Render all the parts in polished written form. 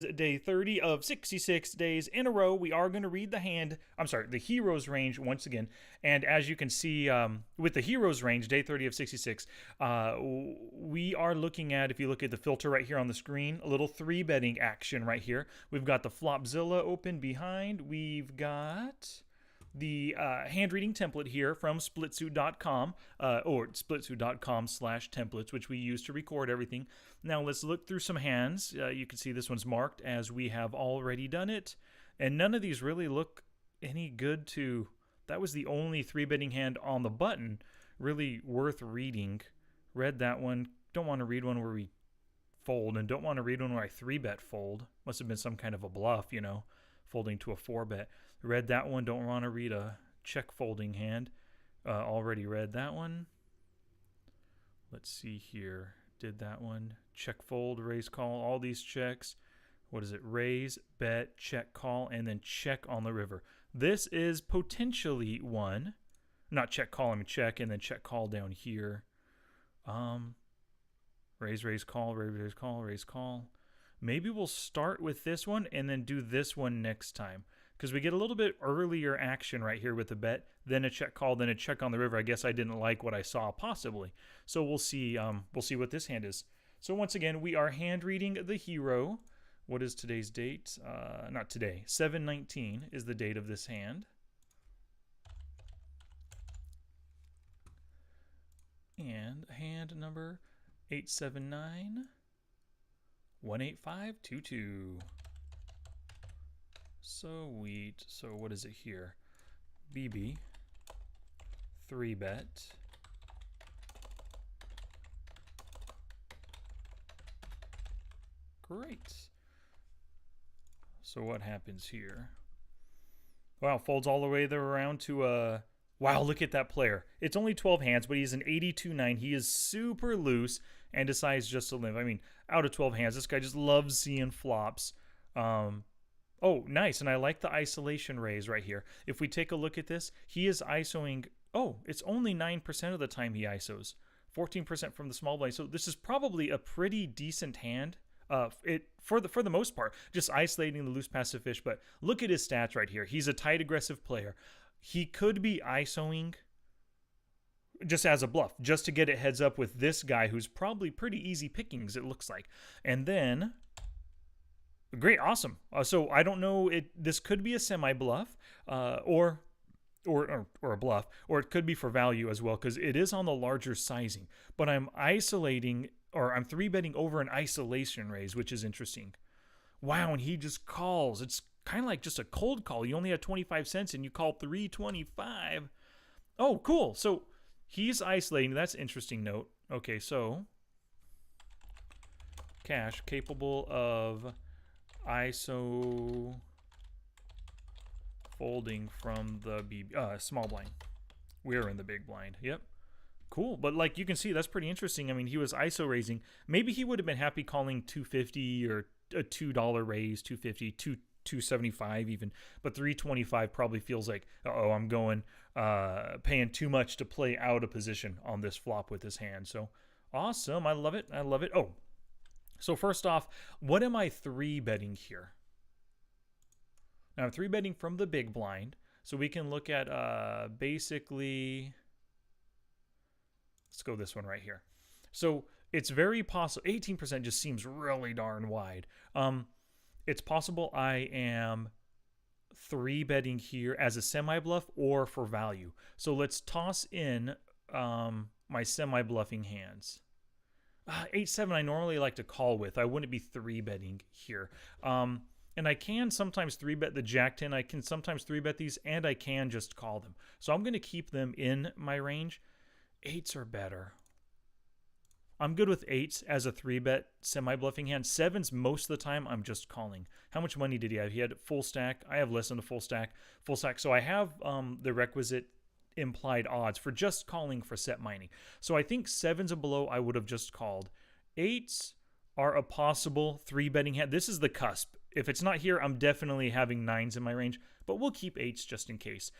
Day 30 of 66 days in a row. We are going to read the hero's range once again. And as you can see, with the hero's range, day 30 of 66, we are looking at, if you look at the filter right here on the screen, a little 3-betting action right here. We've got the Flopzilla open behind. We've got the hand reading template here from splitsuit.com or splitsuit.com/templates, which we use to record everything. Now let's look through some hands. You can see this one's marked as we have already done it, and none of these really look any good to. That was the only 3-betting hand on the button really worth reading. Read that one. Don't want to read one where we fold, and don't want to read one where I 3-bet fold. Must have been some kind of a bluff, you know, folding to a 4-bet. Read that one. Don't want to read a check folding hand. Already read that one. Let's see here. Did that one. Check fold, raise call, all these checks. What is it? Raise, bet, check call, and then check on the river. This is potentially one. Not check call, I mean check, and then check call down here. Raise, raise call, raise call, raise call. Maybe we'll start with this one and then do this one next time, because we get a little bit earlier action right here with a bet, then a check call, then a check on the river. I guess I didn't like what I saw possibly. So we'll see what this hand is. So once again, we are hand reading the hero. What is today's date? Not today. 7/19 is the date of this hand. And hand number 879-18522. Sweet. So what is it here? BB 3-bet. Great. So what happens here? Wow, folds all the way there around to wow, look at that player. It's only 12 hands, but he's an 82-9. He is super loose and decides just to limp. I mean, out of 12 hands, this guy just loves seeing flops. Oh, nice. And I like the isolation raise right here. If we take a look at this, he is ISOing. Oh, it's only 9% of the time he ISOs. 14% from the small blind. So this is probably a pretty decent hand. For the most part, just isolating the loose passive fish. But look at his stats right here. He's a tight aggressive player. He could be ISOing just as a bluff, just to get it heads up with this guy who's probably pretty easy pickings, it looks like. And then, great, awesome. So I don't know, this could be a semi-bluff or a bluff, or it could be for value as well, because it is on the larger sizing. But I'm isolating, or I'm 3-betting over an isolation raise, which is interesting. Wow, and he just calls. It's kind of like just a cold call. You only have 25 cents and you call 325. Oh, cool. So he's isolating. That's an interesting note. Okay, so cash capable of ISO folding from the small blind. We're in the big blind. Yep. Cool. But like you can see, that's pretty interesting. I mean, he was ISO raising. Maybe he would have been happy calling 250 or a $2 raise, 250, 275 even, but 325 probably feels like, uh-oh, I'm going paying too much to play out of position on this flop with his hand. So awesome. I love it. I love it. Oh, so first off, what am I 3-betting here? Now I'm 3-betting from the big blind. So we can look at basically, let's go this one right here. So it's very possible, 18% just seems really darn wide. It's possible I am 3-betting here as a semi-bluff or for value. So let's toss in my semi-bluffing hands. 8-7 I normally like to call with. I wouldn't be 3-betting here. And I can sometimes 3-bet the Jack-10. I can sometimes 3-bet these, and I can just call them. So I'm going to keep them in my range. 8s are better. I'm good with 8s as a 3-bet semi-bluffing hand. 7s most of the time I'm just calling. How much money did he have? He had full stack. I have less than a full stack. Full stack. So I have the requisite implied odds for just calling for set mining. So I think 7s and below I would have just called. 8s are a possible 3-betting hand. This is the cusp. If it's not here, I'm definitely having 9s in my range, but we'll keep 8s just in case.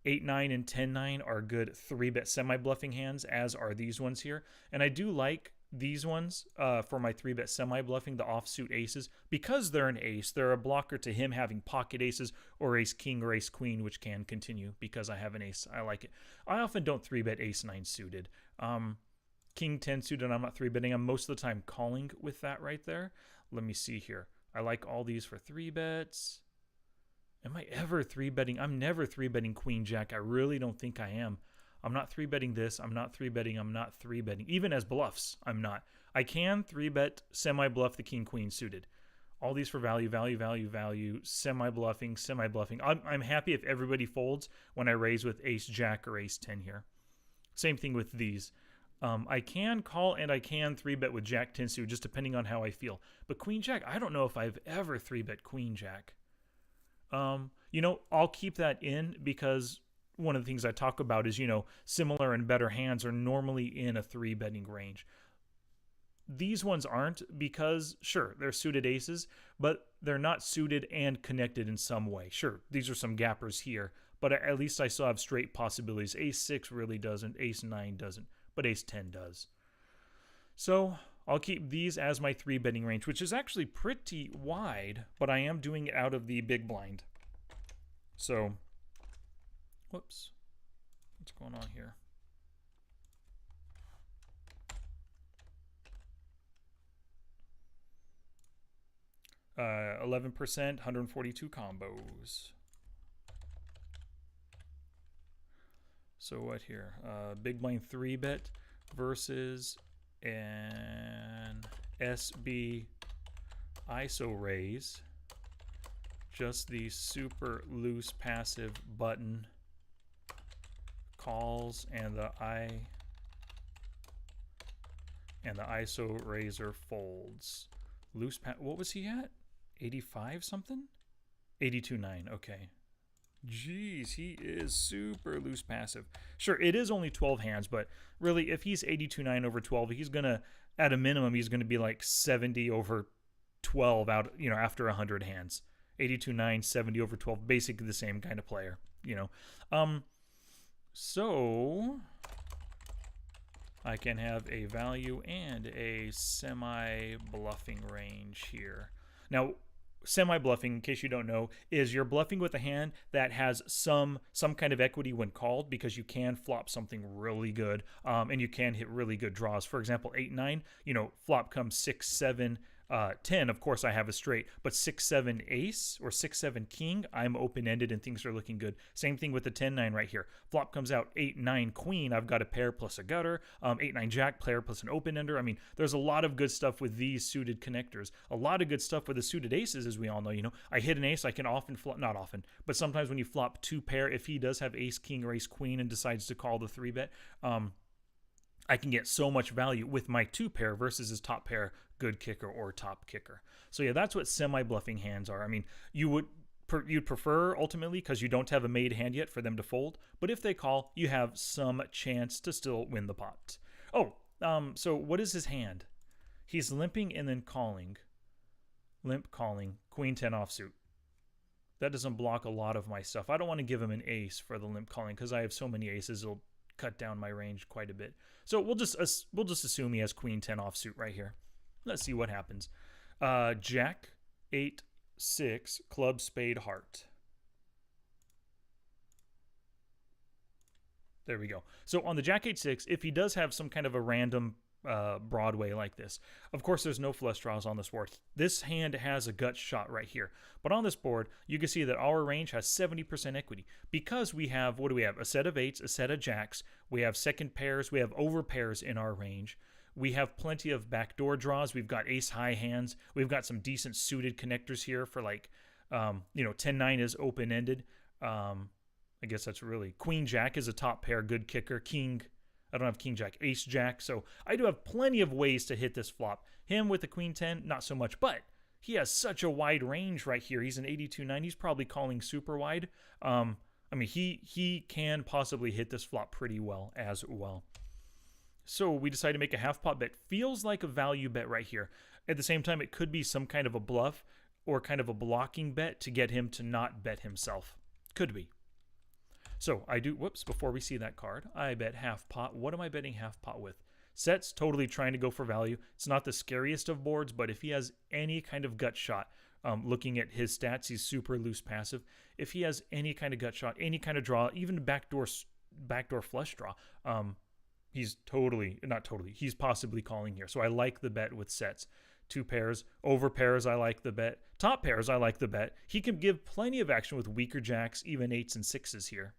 8-9 and 10-9 are good 3-bet semi-bluffing hands, as are these ones here. And I do like these ones for my 3-bet semi-bluffing, the offsuit aces, because they're an ace, they're a blocker to him having pocket aces or ace king or ace queen, which can continue because I have an ace. I like it. I often don't 3-bet ace 9 suited. King 10 suited, I'm not 3-betting. I'm most of the time calling with that right there. Let me see here. I like all these for 3-bets. Am I ever 3-betting? I'm never 3-betting queen jack. I really don't think I am. I'm not 3-betting this. I'm not 3-betting. I'm not 3-betting. Even as bluffs, I'm not. I can 3-bet semi-bluff the king queen suited. All these for value, value, value, value, semi-bluffing, semi-bluffing. I'm happy if everybody folds when I raise with ace jack or ace 10 here. Same thing with these. I can call and I can 3-bet with jack 10 suited, just depending on how I feel. But queen jack, I don't know if I've ever 3-bet queen jack. You know, I'll keep that in because one of the things I talk about is, you know, similar and better hands are normally in a 3-betting range. These ones aren't because, sure, they're suited aces, but they're not suited and connected in some way. Sure, these are some gappers here, but at least I still have straight possibilities. Ace 6 really doesn't, ace 9 doesn't, but ace 10 does. So I'll keep these as my 3-betting range, which is actually pretty wide, but I am doing it out of the big blind. So, whoops, what's going on here? Uh, 11%, 142 combos. So what here? Big blind 3-bet versus an SB ISO raise. Just the super loose passive button calls and the ISO raiser folds. Loose what was he at? 85 something? 82.9. Okay. Jeez, he is super loose passive. Sure, it is only 12 hands, but really, if he's 82.9 over 12, he's gonna, at a minimum, he's gonna be like 70 over 12 out, you know, after 100 hands. 82.9, 70 over 12, basically the same kind of player, you know. So I can have a value and a semi-bluffing range here. Now, semi-bluffing, in case you don't know, is you're bluffing with a hand that has some kind of equity when called, because you can flop something really good, and you can hit really good draws. For example, 8-9, you know, flop comes 6-7, 10, of course I have a straight, but 6-7 ace or 6-7 king, I'm open-ended and things are looking good. Same thing with the 10-9 right here. Flop comes out 8-9 queen, I've got a pair plus a gutter, 8-9 jack, player plus an open-ender. I mean, there's a lot of good stuff with these suited connectors. A lot of good stuff with the suited aces, as we all know. You know, I hit an ace, I can often flop, not often, but sometimes when you flop 2 pair, if he does have ace king or ace queen and decides to call the 3-bet, I can get so much value with my 2 pair versus his top pair, good kicker or top kicker. So yeah, that's what semi-bluffing hands are. I mean, you'd prefer ultimately, because you don't have a made hand yet, for them to fold, but if they call, you have some chance to still win the pot. Oh, so what is his hand? He's limping and then calling. Limp, calling, queen 10 offsuit. That doesn't block a lot of my stuff. I don't want to give him an ace for the limp calling because I have so many aces, it'll cut down my range quite a bit. So we'll just assume he has queen 10 offsuit right here. Let's see what happens. Jack 8-6, club, spade, heart. There we go. So on the Jack 8-6, if he does have some kind of a random Broadway like this, of course there's no flush draws on this board. This hand has a gut shot right here. But on this board, you can see that our range has 70% equity because we have, what do we have? A set of 8s, a set of jacks. We have second pairs. We have over pairs in our range. We have plenty of backdoor draws. We've got ace high hands. We've got some decent suited connectors here for like, you know, 10-9 is open-ended. I guess that's really, queen jack is a top pair, good kicker. King, I don't have king jack, ace jack. So I do have plenty of ways to hit this flop. Him with the queen 10, not so much, but he has such a wide range right here. He's an 82.9. He's probably calling super wide. I mean, he can possibly hit this flop pretty well as well. So we decided to make a half pot bet. Feels like a value bet right here. At the same time, it could be some kind of a bluff or kind of a blocking bet to get him to not bet himself. Could be. So I do, whoops, before we see that card, I bet half pot. What am I betting half pot with? Sets, totally trying to go for value. It's not the scariest of boards, but if he has any kind of gut shot, looking at his stats, he's super loose passive. If he has any kind of gut shot, any kind of draw, even backdoor flush draw, he's he's possibly calling here. So I like the bet with sets. 2 pairs, over pairs, I like the bet. Top pairs, I like the bet. He can give plenty of action with weaker jacks, even 8s and 6s here.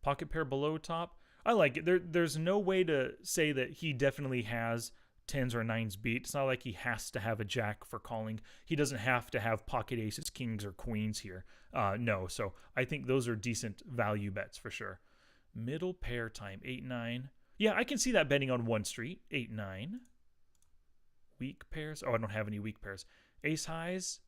Pocket pair below top, I like it. There's no way to say that he definitely has 10s or 9s beat. It's not like he has to have a jack for calling. He doesn't have to have pocket aces, kings, or queens here. No, so I think those are decent value bets for sure. Middle pair time, 8-9. Yeah, I can see that betting on one street, 8-9. Weak pairs. Oh, I don't have any weak pairs. Ace highs.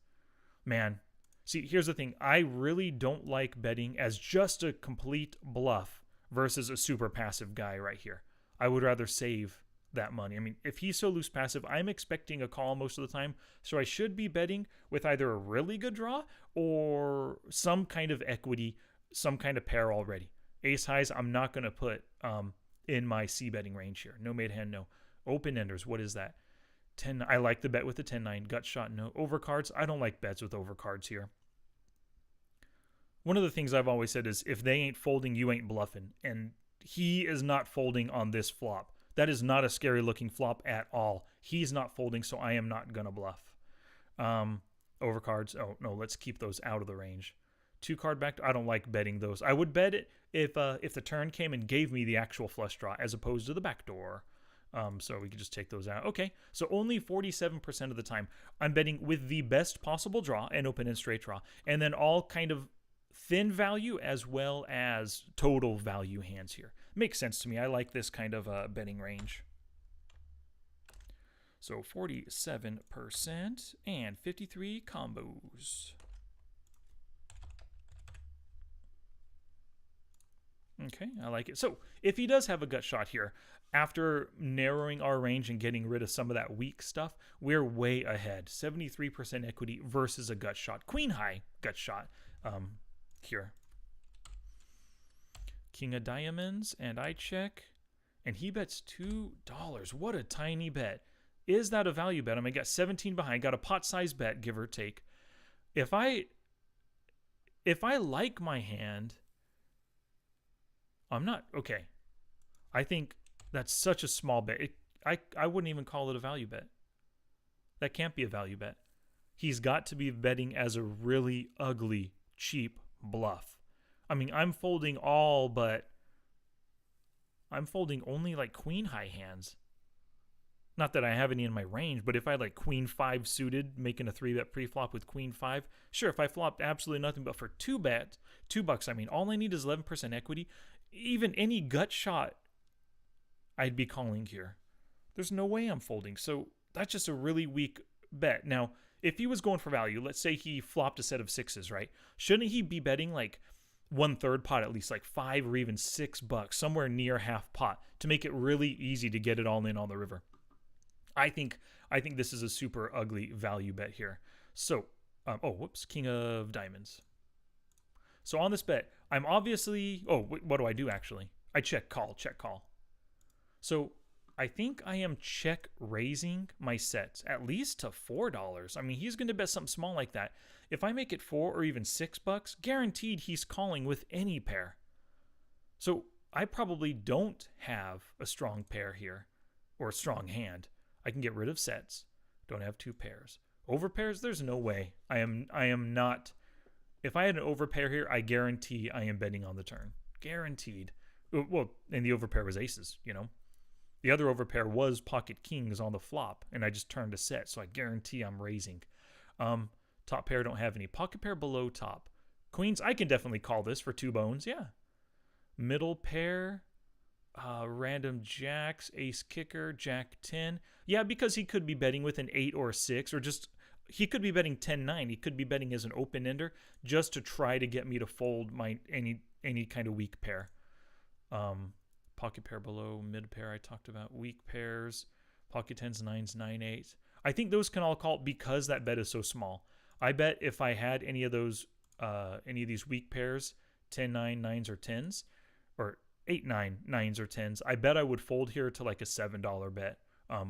Man, see, here's the thing. I really don't like betting as just a complete bluff versus a super passive guy right here. I would rather save that money. I mean, if he's so loose passive, I'm expecting a call most of the time. So I should be betting with either a really good draw or some kind of equity, some kind of pair already. Ace highs, I'm not going to put in my C betting range here. No made hand, no. Open enders, what is that? 10. I like the bet with the 10-9. Gut shot, no. Overcards, I don't like bets with overcards here. One of the things I've always said is if they ain't folding, you ain't bluffing. And he is not folding on this flop. That is not a scary looking flop at all. He's not folding, so I am not going to bluff. Overcards, oh no, let's keep those out of the range. 2-card back, I don't like betting those. I would bet it if the turn came and gave me the actual flush draw as opposed to the backdoor. So we could just take those out. Okay, so only 47% of the time I'm betting with the best possible draw and open and straight draw, and then all kind of thin value as well as total value hands here. Makes sense to me. I like this kind of betting range. So 47% and 53 combos. Okay, I like it. So if he does have a gut shot here, after narrowing our range and getting rid of some of that weak stuff, we're way ahead. 73% equity versus a gut shot. Queen high gut shot here. King of diamonds, and I check, and he bets $2. What a tiny bet. Is that a value bet? I mean, I got 17 behind, got a pot size bet, give or take. If I like my hand, I'm not, okay. I think that's such a small bet. I wouldn't even call it a value bet. That can't be a value bet. He's got to be betting as a really ugly, cheap bluff. I mean, I'm folding all, but I'm folding only like queen high hands. Not that I have any in my range, but if I had like queen 5 suited, making a 3-bet pre-flop with queen 5, sure, if I flopped absolutely nothing but for $2, I mean, all I need is 11% equity. Even any gut shot, I'd be calling here. There's no way I'm folding. So that's just a really weak bet. Now, if he was going for value, let's say he flopped a set of 6s, right? Shouldn't he be betting like 1/3 pot, at least like $5 or even $6, somewhere near half pot, to make it really easy to get it all in on the river? I think this is a super ugly value bet here. So, king of diamonds. So on this bet, I'm obviously, what do I do actually? I check call. So I think I am check raising my sets at least to $4. I mean, he's going to bet something small like that. If I make it $4 or even $6, guaranteed he's calling with any pair. So I probably don't have a strong pair here or a strong hand. I can get rid of sets. Don't have 2 pairs. Over pairs, there's no way. I am not. If I had an overpair here, I guarantee I am betting on the turn. Guaranteed. Well, and the overpair was aces, you know. The other overpair was pocket kings on the flop, and I just turned a set, so I guarantee I'm raising. Top pair, don't have any. Pocket pair below top. Queens, I can definitely call this for 2 bones, yeah. Middle pair, random jacks, ace kicker, jack 10. Yeah, because he could be betting with an 8 or a 6, or just, he could be betting 10-9. He could be betting as an open ender just to try to get me to fold my any kind of weak pair. Pocket pair below, mid pair I talked about, weak pairs, pocket 10s, 9s, 9-8s. I think those can all call because that bet is so small. I bet if I had any of these weak pairs, 10-9, 9s, or 10s, or 8, 9, 9s or 10s. I bet I would fold here to like a $7 bet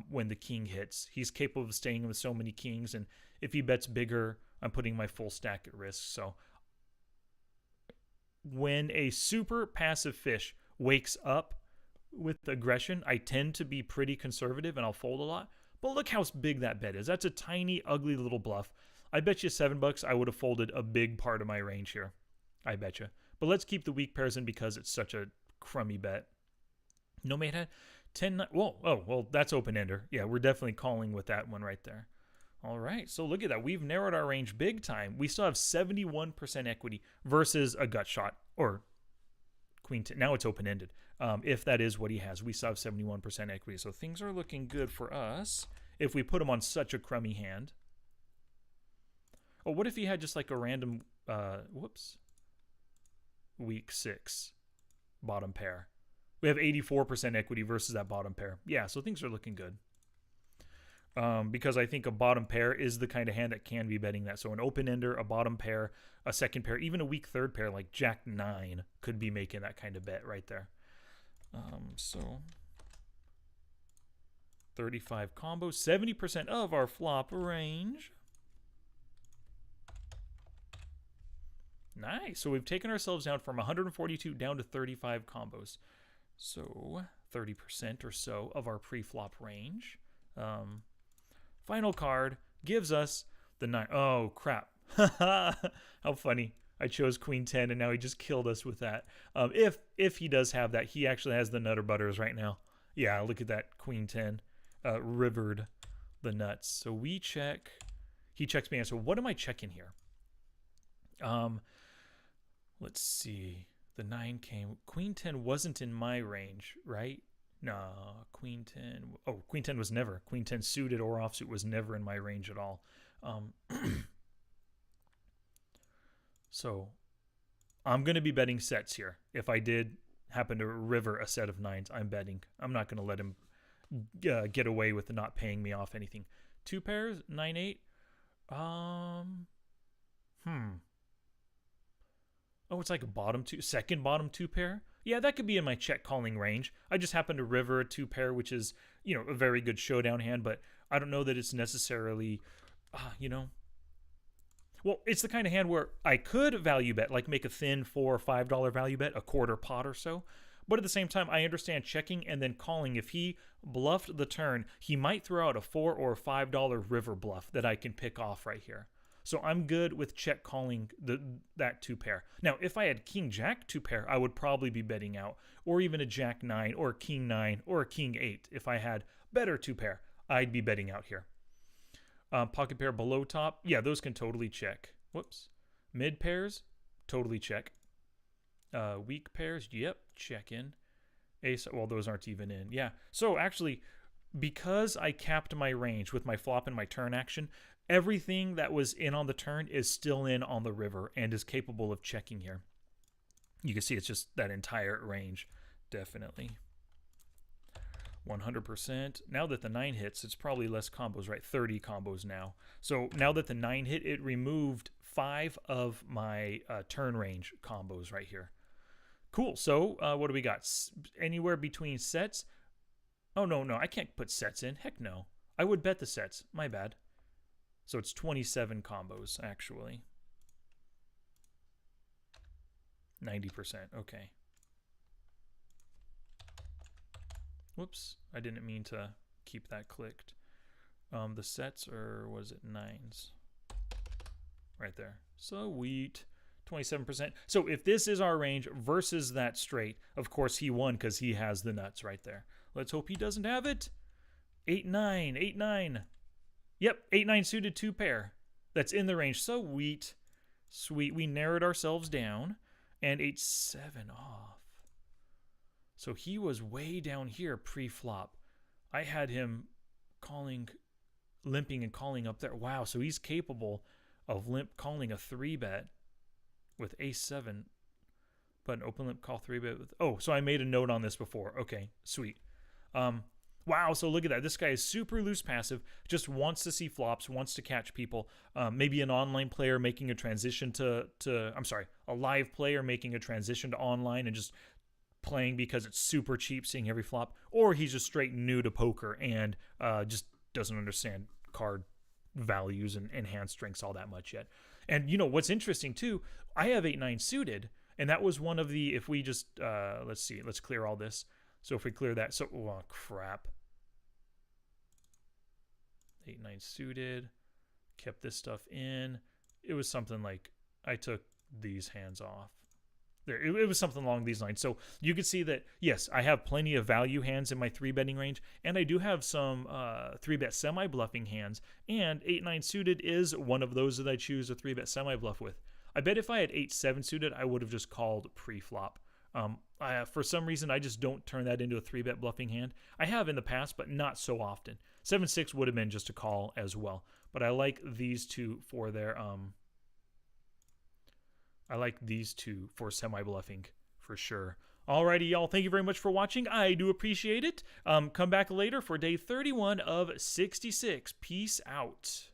when the king hits. He's capable of staying with so many kings, and if he bets bigger, I'm putting my full stack at risk. So when a super passive fish wakes up with aggression, I tend to be pretty conservative and I'll fold a lot. But look how big that bet is. That's a tiny, ugly little bluff. I bet you $7 I would have folded a big part of my range here. I bet you. But let's keep the weak pairs in because it's such a crummy bet. No mate had 10. Whoa, oh, well, that's open ender. Yeah, we're definitely calling with that one right there. All right, so look at that. We've narrowed our range big time. We still have 71% equity versus a gut shot or queen 10. Now it's open ended. If that is what he has, we still have 71% equity. So things are looking good for us if we put him on such a crummy hand. Oh, what if he had just like a random, weak 6 bottom pair? We have 84% equity versus that bottom pair. Yeah, so things are looking good. Because I think a bottom pair is the kind of hand that can be betting that. So an open ender, a bottom pair, a second pair, even a weak third pair like Jack 9 could be making that kind of bet right there. So 35 combos, 70% of our flop range. Nice. So we've taken ourselves down from 142 down to 35 combos. So 30% or so of our pre-flop range. Final card gives us the 9. Oh, crap. How funny. I chose queen 10 and now he just killed us with that. If he does have that, he actually has the nutter butters right now. Yeah, look at that queen 10 rivered the nuts. So we check. He checks me. So what am I checking here? Let's see. The 9 came. Queen 10 wasn't in my range, right? No, queen 10. Oh, queen 10 was never. Queen 10 suited or offsuit was never in my range at all. So I'm going to be betting sets here. If I did happen to river a set of 9s, I'm betting. I'm not going to let him get away with not paying me off anything. 2 pairs, 9, 8. Oh, it's like a second bottom 2 pair. Yeah, that could be in my check calling range. I just happen to river a 2 pair, which is, a very good showdown hand, but I don't know that it's necessarily, Well, it's the kind of hand where I could value bet, like make a thin $4 or $5 value bet, a quarter pot or so. But at the same time, I understand checking and then calling. If he bluffed the turn, he might throw out a $4 or $5 river bluff that I can pick off right here. So I'm good with check calling that 2 pair. Now, if I had king jack 2 pair, I would probably be betting out, or even a jack 9 or king 9 or a king 8. If I had better 2 pair, I'd be betting out here. Pocket pair below top, yeah, those can totally check. Whoops. Mid pairs, totally check. Weak pairs, yep, check in. Ace, well, those aren't even in. Yeah. So actually, because I capped my range with my flop and my turn action, everything that was in on the turn is still in on the river and is capable of checking here. You can see it's just that entire range. Definitely. 100%. Now that the 9 hits, it's probably less combos, right? 30 combos now. So now that the 9 hit, it removed 5 of my turn range combos right here. Cool. So what do we got? Anywhere between sets? Oh, no, I can't put sets in. Heck no. I would bet the sets. My bad. So it's 27 combos, actually. 90%. Okay. Whoops. I didn't mean to keep that clicked. The sets, or was it 9s? Right there. Sweet. 27%. So if this is our range versus that straight, of course he won because he has the nuts right there. Let's hope he doesn't have it. 8-9. 8-9. Yep, 8-9 suited 2 pair. That's in the range. Sweet. Sweet. We narrowed ourselves down. And 8-7 off. So he was way down here pre-flop. I had him limping and calling up there. Wow, so he's capable of calling a 3-bet with Ace-7. But an open limp call 3-bet with... Oh, so I made a note on this before. Okay, sweet. Wow, so look at that. This guy is super loose passive, just wants to see flops, wants to catch people. Maybe an online player making a transition a live player making a transition to online and just playing because it's super cheap, seeing every flop, or he's just straight new to poker and just doesn't understand card values and hand strengths all that much yet. And you know what's interesting too, I have 8-9 suited, and that was one of the, if we just let's see, let's clear all this. So if we clear that, so oh crap, 8-9 suited, kept this stuff in. It was something like I took these hands off. There, it was something along these lines. So you can see that, yes, I have plenty of value hands in my 3-betting range, and I do have some 3-bet semi-bluffing hands, and 8-9 suited is one of those that I choose a 3-bet semi-bluff with. I bet if I had 8-7 suited, I would have just called pre-flop. For some reason, I just don't turn that into a 3-bet bluffing hand. I have in the past, but not so often. 7-6 would have been just a call as well. But I like these two for their I like these two for semi-bluffing for sure. Alrighty, y'all. Thank you very much for watching. I do appreciate it. Come back later for day 31 of 66. Peace out.